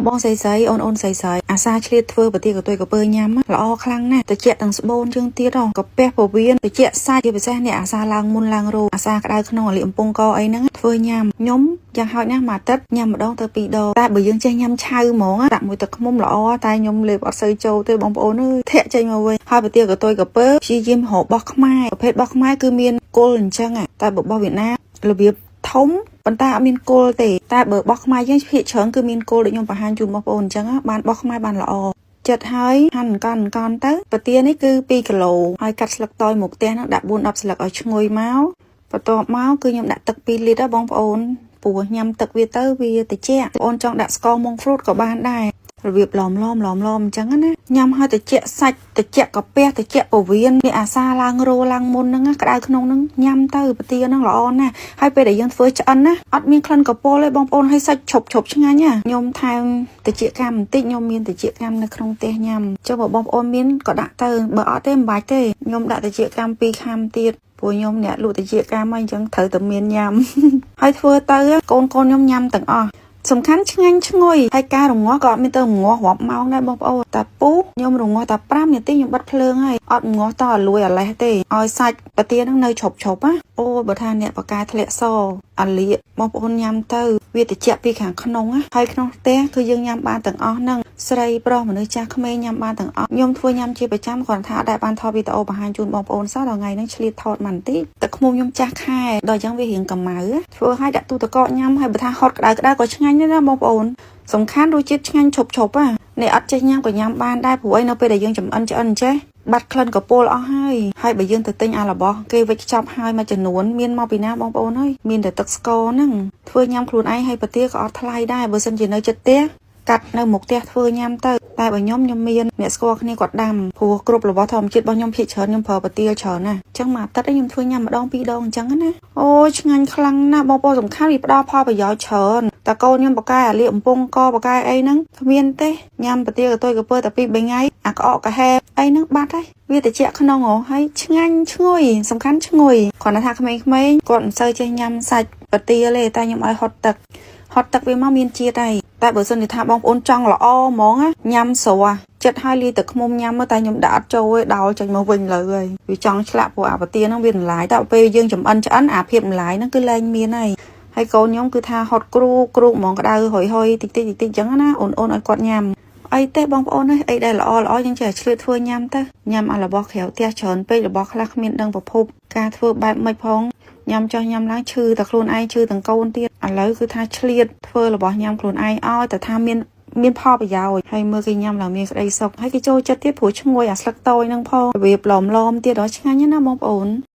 បងស្រីអូនស្រីអាសាឆ្លៀតធ្វើប្រទាកតុយក៏ពើញ៉ាំល្អខ្លាំងណាស់តិចទាំងស្បូនជើងទៀតក៏ពះពវៀនតិចសាច់ជាពិសេសនេះអាសាឡើងមុនឡើងរោអាសាក្តៅក្នុងអាលីអំពងកអីហ្នឹងធ្វើញ៉ាំខ្ញុំយ៉ាងហោចណាស់មួយអាទិត្យញ៉ាំម្ដងទៅ2ដងតែបើយើងចេះញ៉ាំឆៅហ្មងដាក់មួយទឹកឃ្មុំល្អតែខ្ញុំលេបអត់សូវចូលទេបងប្អូនអើយធាក់ចេញមកវិញហើយប្រទាកតុយក៏ពើព្យាយាមរកបោះខ្មែរប្រភេទបោះខ្មែរគឺមានគល់អញ្ចឹងតែបោះវៀតណាមរបៀបធំប៉ុន្តែអត់មានគល់ទេតែបើបោះខ្មែរយើងភាគច្រើនគឺមានគល់ដូចខ្ញុំបង្ហាញជូនបងប្អូនអញ្ចឹងបានបោះខ្មែរបានល្អចិត្តហើយហាន់កន់ទៅប្រទានេះគឺ2គីឡូហើយកាត់ស្លឹកតយមកផ្ទះហ្នឹងដាក់4-10ស្លឹកឲ្យឈ្ងុយមកបន្ទាប់មកគឺខ្ញុំដាក់ទឹក2លីត្របងប្អូនព្រោះញ៉ាំទឹកវាទៅវាត្រជាក់បងអូនចង់ដាក់ស្ករម៉ុងហ្វ្រូតក៏បានដែររបៀបឡំអញ្ចឹងណាញ៉ាំឲ្យត្រជាក់សាច់ត្រជាក់កាពះត្រជាក់ពវៀននេះអាសាឡើងរោឡើងមុនហ្នឹងក្តៅក្នុងហ្នឹងញ៉ាំទៅប្រទាហ្នឹងល្អណាស់ហើយពេលដែលយើងធ្វើឆ្អិនណាអត់មានក្លិនកពុលទេបងប្អូនហើយសាច់ឈប់ឆ្ងាញ់ណាខ្ញុំថែមត្រជាក់កាមបន្តិចខ្ញុំមានត្រជាក់កាមនៅក្នុងផ្ទះញ៉ាំចុះបើបងប្អូនមានក៏ដាក់ទៅបើអត់ទេមិនបាច់ទេខ្ញុំដាក់ត្រជាក់កាម2ខាំទៀតព្រោះខ្ញុំអ្នកលក់ត្រជាក់កាមអីចឹងត្រូវតែមានញ៉ាំហើយធ្វើទៅកូនខ្ញុំញ៉ាំទាំងអស់សំខាន់ឆ្ងាញ់ឈ្ងុយហើយការរងាស់ក៏អត់មានទៅរងាស់រាប់ម៉ោងដែរបងប្អូនតែពូខ្ញុំរងាស់តែ5នាទីខ្ញុំបិទភ្លើងហើយអត់រងាស់តឲ្យលួយអាលេះទេឲ្យសាច់ប្រទាហ្នឹងនៅឈប់ណាអូបើថាអ្នកបកាយធ្លាក់សអាលៀកបងប្អូនញ៉ាំទៅវាត្រជាក់ពីខាងក្នុងហើយក្នុងផ្ទះគឺយើងញ៉ាំបានទាំងអស់ហ្នឹងស្រីប្រុសមនុស្សចាស់ក្មេងញ៉ាំបានទាំងអស់ខ្ញុំធ្វើញ៉ាំជាប្រចាំគ្រាន់ថាដែលបានថតវីដេអូបង្ហាញជូនបងប្អូនសោះដល់ថ្ងៃហ្នឹងឆ្លៀតថតមកបន្តិចតែឃ្មុំខ្ញុំចាស់ខែដល់អញ្ចឹងវារៀងកម្ៅធ្វើឲ្យដាក់ទូទឹកកកញ៉ាំហើយបើថាហត់ក្តៅក៏ឆ្ងាញ់ដែរណាបងប្អូនសំខាន់រសជាតិឆ្ងាញ់ឈប់នេះអត់ចេះញ៉ាំក៏ញ៉ាំបានដែរព្រោះឯនៅពេលដែលយើងចម្អិនចេះបាត់ក្លិនកពុលអស់ហើយបើយើងទៅទិញអារបស់គេវិចខ្ចប់ហើយមួយចំនួនមានមកពីណាបងប្អូនអើយមានតែទឹកស្ករហ្នឹងធ្វើញ៉ាំខ្លួនឯងហើយប្រទាក៏អត់ថ្លៃដែរបើសិនជានៅចិត្តផ្ទះកាត់នៅមុខផ្ទះធ្វើញ៉ាំទៅតែបើខ្ញុំមានអ្នកស្គាល់គ្នាគាត់ដាំព្រោះគ្រប់របស់ធម្មជាតិរបស់ខ្ញុំភាគច្រើនខ្ញុំប្រើប្រទាច្រើនណាស់អញ្ចឹងមួយអាទិត្យខ្ញុំធ្វើញ៉ាំម្ដង2ដងអញ្ចឹងណាអូយឆ្ងាញ់ខ្លាំងណាស់បងប្អូនសំខាន់វាផ្ដល់ផលប្រយោជន៍ច្រើនតែកូនខ្ញុំបកាយអាលៀកអំពងកបកាយអីហ្នឹងគ្មានទេញ៉ាំប្រទាកតុយក៏ពើតែ2-3ថ្ងៃអាក្អកកាហែអីហ្នឹងបាត់ហើយវាត្រជាក់ក្នុងហើយឆ្ងាញ់ឈ្ងុយសំខាន់ឈ្ងុយគ្រាន់តែថាក្មេងៗគាត់មិនសូវចេះញ៉ាំសាច់ប្រទាទេតែខ្ញុំឲ្យហត់ទឹកវាមកមានជាតិហើយតែបើសិនជាថាបងប្អូនចង់ល្អហ្មងញ៉ាំស្រួលចិត្តឲ្យលាយទឹកឃ្មុំញ៉ាំតែខ្ញុំដាក់អត់ចូលទេដោលចេញមកវិញលើហើយវាចង់ឆ្លាក់ព្រោះអាប្រទាហ្នឹងវាម្លាយតែពេលយើងចម្អិនឆ្អិនអាភាពម្លាយហ្នឹងគឺលែងមានហើយកូនខ្ញុំគឺថាហត់គ្រូហ្មងក្តៅហុយតិចអញ្ចឹងណាអូនឲ្យគាត់ញ៉ាំអីទេបងប្អូនអីដែលល្អយើងចេះឆ្លៀតធ្វើញ៉ាំទៅញ៉ាំអារបស់ក្រៅផ្ទះច្រើនពេករបស់ខ្លះគ្មានដឹងប្រភពការធ្វើបែបមិនផងញ៉ាំចោះញ៉ាំឡើងឈឺតែខ្លួនឯងឈឺទាំងកូនទៀតឥឡូវគឺថាឆ្លៀតធ្វើរបស់ញ៉ាំខ្លួនឯងឲ្យតែថាមានផលប្រយោជន៍ហើយមើលគេញ៉ាំឡើងមានក្តីសុខហើយគេចូលចិត្តទៀតព្រោះឈ្ងុយអាស្លឹកតយហ្នឹងផងរបៀបឡំទៀតដល់ឆ្ងាញ់ណាបងប្អូន